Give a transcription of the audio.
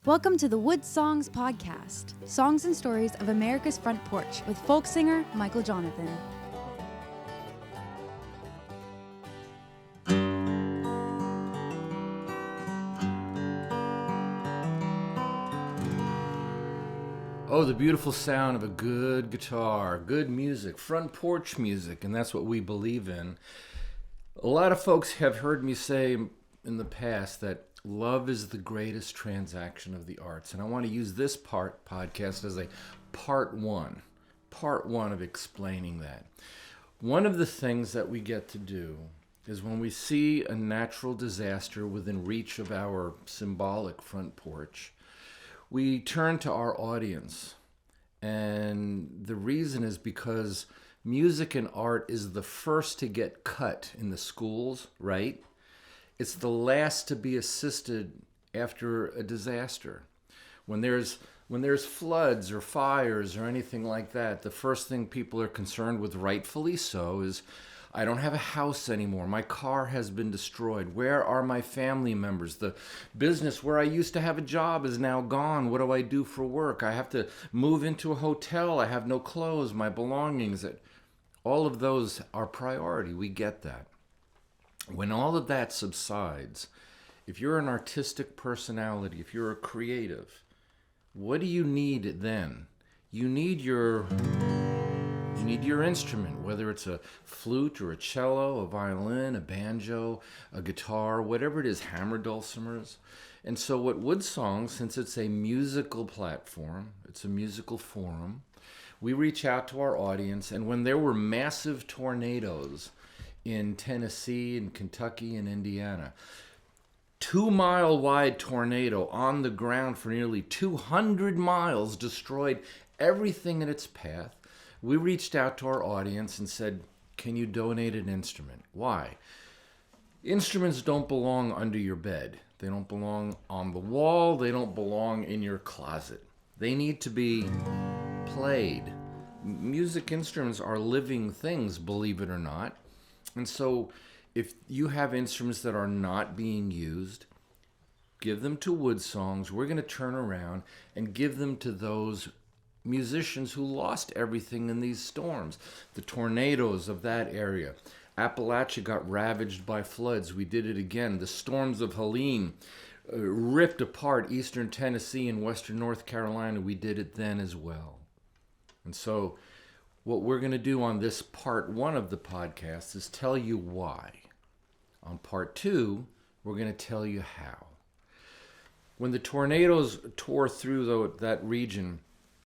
Welcome to the WoodSongs PODCAST, songs and stories of America's front porch with folk singer Michael Jonathan. Oh, the beautiful sound of a good guitar, good music, front porch music, and that's what we believe in. A lot of folks have heard me say in the past that love is the greatest transaction of the arts, and I want to use this podcast as a part one of explaining that. One of the things that we get to do is when we see a natural disaster within reach of our symbolic front porch, we turn to our audience, and the reason is because music and art is the first to get cut in the schools, right? It's the last to be assisted after a disaster. When there's floods or fires or anything like that, the first thing people are concerned with, rightfully so, is I don't have a house anymore. My car has been destroyed. Where are my family members? The business where I used to have a job is now gone. What do I do for work? I have to move into a hotel. I have no clothes, my belongings. All of those are priority. We get that. When all of that subsides, if you're an artistic personality, if you're a creative, what do you need then? You need your instrument, whether it's a flute or a cello, a violin, a banjo, a guitar, whatever it is, hammer dulcimers. And so what WoodSongs, since it's a musical platform, it's a musical forum, we reach out to our audience, and when there were massive tornadoes in Tennessee and Kentucky and Indiana, 2-mile wide tornado on the ground for nearly 200 miles destroyed everything in its path. We reached out to our audience and said, can you donate an instrument? Why? Instruments don't belong under your bed. They don't belong on the wall. They don't belong in your closet. They need to be played. Music instruments are living things, believe it or not. And so if you have instruments that are not being used, give them to WoodSongs. We're going to turn around and give them to those musicians who lost everything in these storms. The tornadoes of that area. Appalachia got ravaged by floods. We did it again. The storms of Helene ripped apart eastern Tennessee and western North Carolina. We did it then as well. And so what we're going to do on this part one of the podcast is tell you why. On part two, we're going to tell you how. When the tornadoes tore through that region,